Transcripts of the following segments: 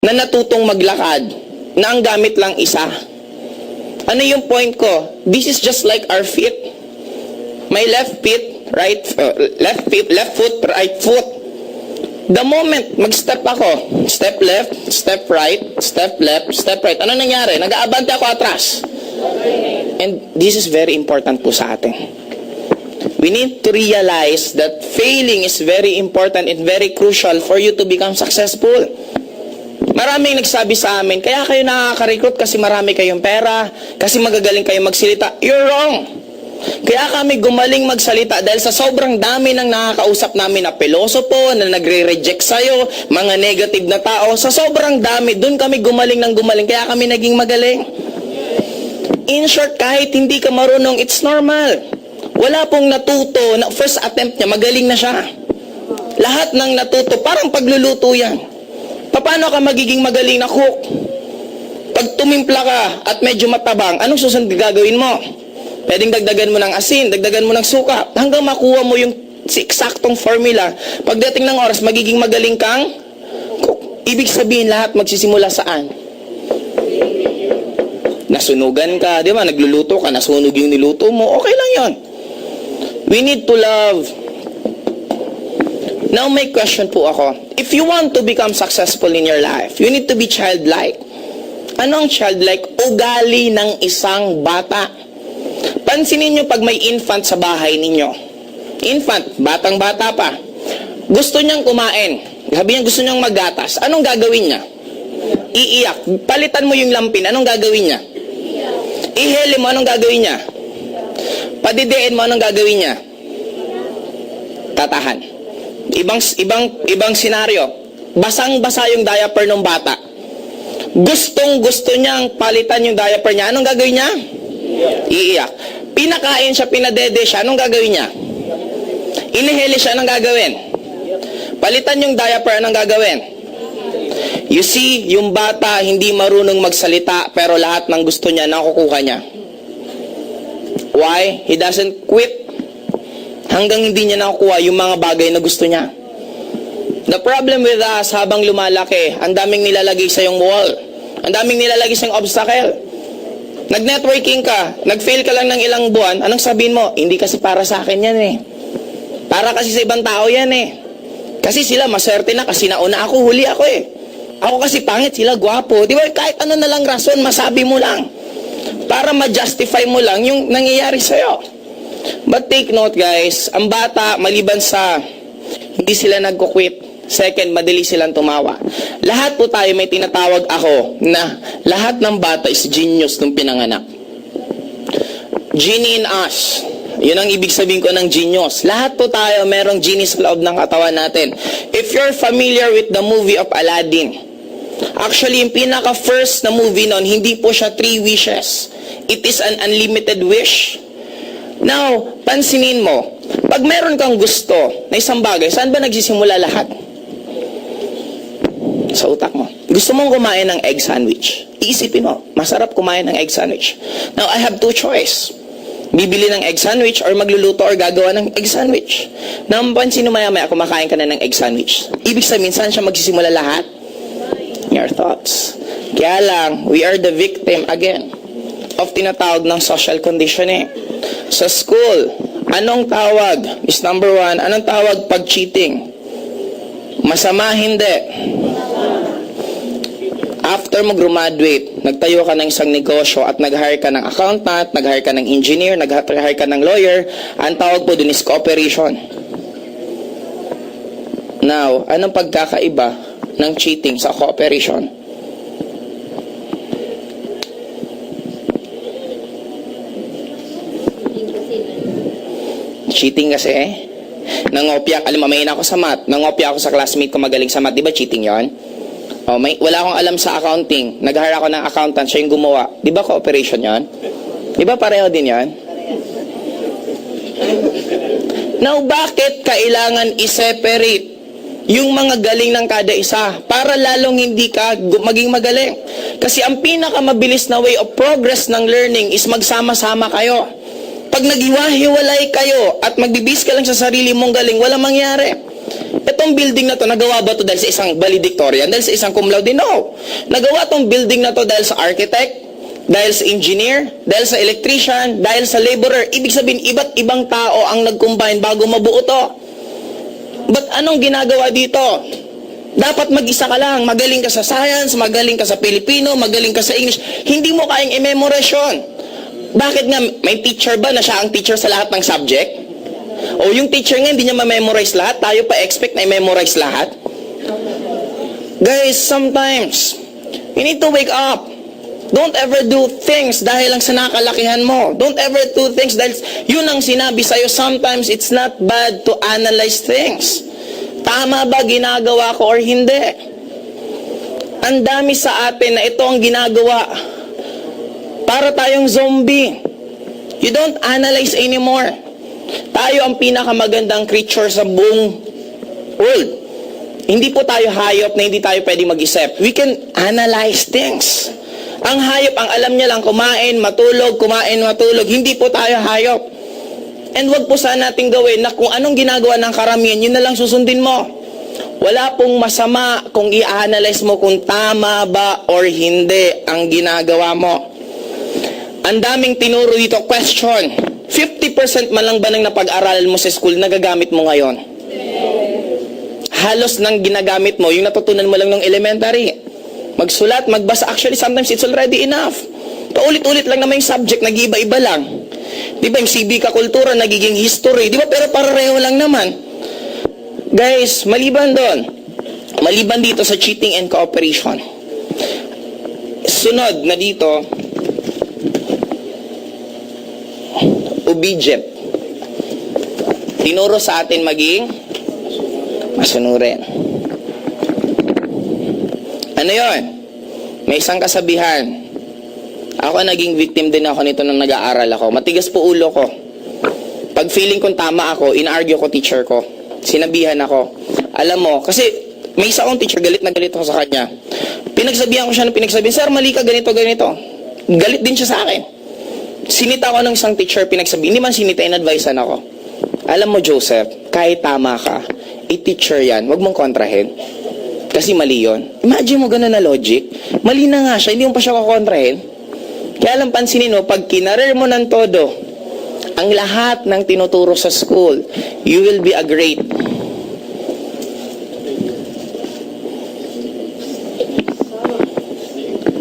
na natutong maglakad na ang gamit lang isa. Ano yung point ko? This is just like our feet. My left foot, left foot, right foot. The moment mag-step ako, step left, step right, step left, step right. Ano nangyari? Nag-aabante ako atras. And this is very important po sa atin. We need to realize that failing is very important and very crucial for you to become successful. Maraming nagsabi sa amin, kaya kayo nakaka-recruit kasi marami kayong pera, kasi magagaling kayo magsalita. You're wrong. Kaya kami gumaling magsalita dahil sa sobrang dami ng nakakausap namin na pilosopo, na nagre-reject sa'yo, mga negative na tao. Sa sobrang dami, dun kami gumaling ng gumaling, kaya kami naging magaling. In short, kahit hindi ka marunong, it's normal. Wala pong natuto na first attempt niya, magaling na siya. Lahat ng natuto, parang pagluluto yan. Paano ka magiging magaling na cook? Pag tumimpla ka at medyo matabang, anong susunod gagawin mo? Pwedeng dagdagan mo ng asin, dagdagan mo ng suka, hanggang makuha mo yung eksaktong formula. Pagdating ng oras, magiging magaling kang cook. Ibig sabihin, lahat magsisimula saan? Nasunugan ka, di ba? Nagluluto ka, nasunog yung niluto mo, okay lang yon. We need to love. Now may question po ako. If you want to become successful in your life, you need to be childlike. Anong childlike? Ugali ng isang bata. Pansinin nyo pag may infant sa bahay ninyo. Infant, batang-bata pa. Gusto niyang kumain. Sabi niya gusto niyang maggatas. Anong gagawin niya? Iiyak. Palitan mo yung lampin. Anong gagawin niya? Ihele mo. Anong gagawin niya? Padidiin mo. Anong gagawin niya? Tatahan. Ibang senaryo. Basang-basa yung diaper ng bata. Gustong-gusto niyang palitan yung diaper niya. Anong gagawin niya? Iiyak. Pinakain siya, pinadede siya. Anong gagawin niya? Inihele siya. Anong gagawin? Palitan yung diaper. Anong gagawin? You see, yung bata hindi marunong magsalita pero lahat ng gusto niya nakukuha niya. Why? He doesn't quit hanggang hindi niya nakukuha yung mga bagay na gusto niya. The problem with us, habang lumalaki, ang daming nilalagay sa yung wall. Ang daming nilalagay sa yung obstacle. Nag-networking ka, nag-fail ka lang ng ilang buwan, anong sabihin mo? Hindi kasi para sa akin yan eh. Para kasi sa ibang tao yan eh. Kasi sila maswerte na kasi nauna ako, huli ako eh. Ako kasi pangit, sila gwapo. Di ba kahit ano na lang rason, masabi mo lang. Para ma-justify mo lang yung nangyayari sa'yo. But take note guys, ang bata, maliban sa hindi sila nagko-quit, second, madali silang tumawa. Lahat po tayo may tinatawag ako na lahat ng bata is genius nung pinanganak. Genie in us. Yun ang ibig sabihin ko ng genius. Lahat po tayo merong genie sa loob ng katawan natin. If you're familiar with the movie of Aladdin, actually, yung pinaka-first na movie nun, hindi po siya 3 wishes. It is an unlimited wish. Now, pansinin mo, pag meron kang gusto na isang bagay, saan ba nagsisimula lahat? Sa utak mo. Gusto mong kumain ng egg sandwich. Iisipin mo, masarap kumain ng egg sandwich. Now, I have 2 choice. Bibili ng egg sandwich or magluluto or gagawa ng egg sandwich. Now, pansin mo maya-maya, kumakain ka na ng egg sandwich. Ibig sabihin, saan siya magsisimula lahat? Your thoughts. Kaya lang, we are the victim again of tinatawag ng social conditioning. Sa school, anong tawag? Is number 1, anong tawag pag cheating? Masama, hindi. After mo graduate, nagtayo ka ng isang negosyo at nag-hire ka ng accountant, nag-hire ka ng engineer, nag-hire ka ng lawyer, ang tawag po dun is cooperation. Now, anong pagkakaiba ng cheating sa cooperation? Cheating kasi nangopya, alam mo, may ako sa math, nangopya ako sa classmate ko magaling sa math, di ba cheating yon? Oh, wala akong alam sa accounting, nag-hire ako ng accountant, siya yung gumawa, di ba cooperation yon? Di ba pareho din yon? Now, bakit kailangan i-separate yung mga galing ng kada isa para lalong hindi ka maging magaling? Kasi ang pinakamabilis na way of progress ng learning is magsama-sama kayo. Pag naghiwa-hiwalay kayo at magbibis ka lang sa sarili mong galing, walang mangyari. Itong building na to, nagawa ba to dahil sa isang valedictorian? Dahil sa isang cum laude? No. Nagawa tong building na to dahil sa architect, dahil sa engineer, dahil sa electrician, dahil sa laborer. Ibig sabihin, iba't ibang tao ang nag-combine bago mabuo to. But anong ginagawa dito? Dapat mag-isa ka lang. Magaling ka sa science, magaling ka sa Filipino, magaling ka sa English. Hindi mo kayang i-memorize yun. Bakit nga? May teacher ba na siya ang teacher sa lahat ng subject? O yung teacher nga hindi niya ma-memorize lahat? Tayo pa expect na i-memorize lahat? Guys, sometimes, you need to wake up. Don't ever do things dahil lang sa nakalakihan mo. Don't ever do things dahil yun ang sinabi sa'yo. Sometimes it's not bad to analyze things. Tama ba ginagawa ko or hindi? Ang dami sa atin na ito ang ginagawa. Para tayong zombie. You don't analyze anymore. Tayo ang pinakamagandang creature sa buong world. Hindi po tayo hayop na hindi tayo pwede mag-isip. We can analyze things. Ang hayop, ang alam niya lang, kumain, matulog. Hindi po tayo hayop. And wag po sana natin gawin na kung anong ginagawa ng karamihan, yun na lang susundin mo. Wala pong masama kung i-analyze mo kung tama ba or hindi ang ginagawa mo. Ang daming tinuro dito, question. 50% man lang ba ng napag-aralan mo sa school, nagagamit mo ngayon? Halos nang ginagamit mo, yung natutunan mo lang ng elementary. Magsulat, magbasa. Actually, sometimes it's already enough. Paulit-ulit lang naman yung subject, nag-iba-iba lang. Di ba, yung civic kultura, nagiging history. Di ba, pero pareho lang naman. Guys, maliban doon, maliban dito sa cheating and cooperation, sunod na dito, obedient. Tinuro sa atin maging masunurin. Ano yon? May isang kasabihan. Ako naging victim din ako nito nung nag-aaral ako. Matigas po ulo ko. Pag feeling kong tama ako, in-argue ko teacher ko. Sinabihan ako. Alam mo, kasi may isa akong teacher, galit na galit ako sa kanya. Pinagsabihan ko siya ng pinagsabihan, sir, mali ka, ganito. Galit din siya sa akin. Sinita ko ng isang teacher, pinagsabihan. Hindi man sinita, in-advisean ako. Alam mo, Joseph, kahit tama ka, i-teacher yan, wag mong kontrahin. Kasi mali yun. Imagine mo gano'n na logic. Mali na nga siya, hindi mo pa siya kukontrahin. Kaya lang pansinin mo, pag kinarer mo ng todo, ang lahat ng tinuturo sa school, you will be a great.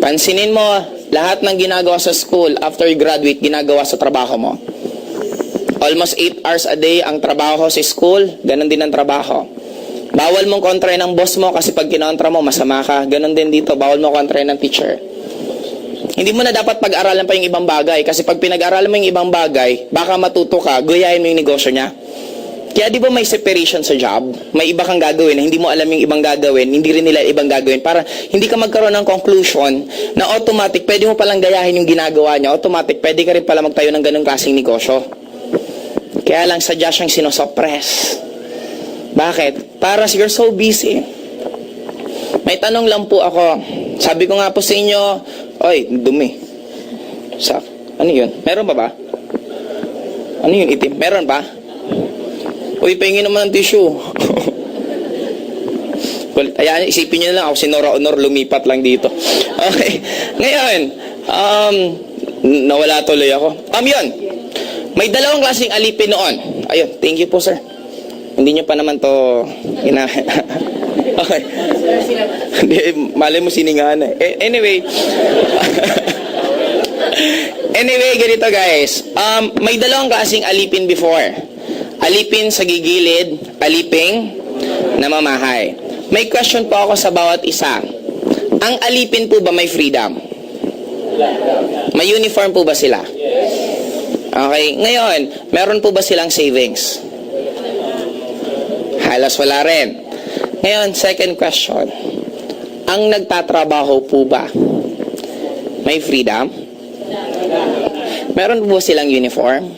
Pansinin mo, lahat ng ginagawa sa school, after you graduate, ginagawa sa trabaho mo. Almost 8 hours a day ang trabaho sa school, ganun din ang trabaho. Bawal mong kontrahin ng boss mo kasi pag kinontra mo, masama ka. Ganon din dito, bawal mo kontrahin ng teacher. Hindi mo na dapat pag-aralan pa yung ibang bagay kasi pag pinag-aralan mo yung ibang bagay, baka matuto ka, guyahin mo yung negosyo niya. Kaya di ba may separation sa job? May iba kang gagawin na hindi mo alam yung ibang gagawin, hindi rin nila ibang gagawin. Para hindi ka magkaroon ng conclusion na automatic, pwede mo palang gayahin yung ginagawa niya. Automatic, pwede ka rin pala magtayo ng ganong klaseng negosyo. Kaya lang sadya siyang sinosuppress. Bakit? Para you're so busy. May tanong lang po ako. Sabi ko nga po sa inyo, oy, dumi. Ano yun? Meron pa ba? Ano yun, itim? Meron pa? Uy, pahingin naman ng tissue. Ayan, isipin nyo na lang ako si Nora Honor, lumipat lang dito. Okay. Ngayon, nawala tuloy ako. Yun. May dalawang klaseng alipin noon. Ayun, thank you po, sir. Hindi nyo pa naman to okay. Malay mo siningahan eh. Anyway. Anyway, ganito guys. May dalawang klaseng alipin before. Alipin sa gigilid, aliping namamahay. May question po ako sa bawat isa. Ang alipin po ba may freedom? May uniform po ba sila? Okay. Ngayon, meron po ba silang savings? Halos wala rin. Ngayon, second question. Ang nagtatrabaho po ba may freedom? Meron po ba silang uniform?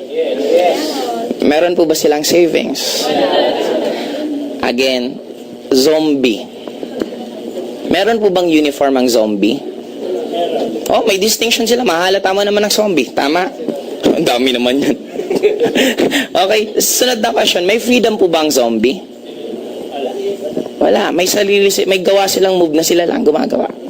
Meron po ba silang savings? Again, zombie. Meron po bang uniform ang zombie? Oh, may distinction sila. Mahalata mo naman ng zombie. Tama? Ang dami naman yan. Okay, sunod na question. May freedom po ba ang zombie? Wala, may gawa silang move na sila lang gumagawa.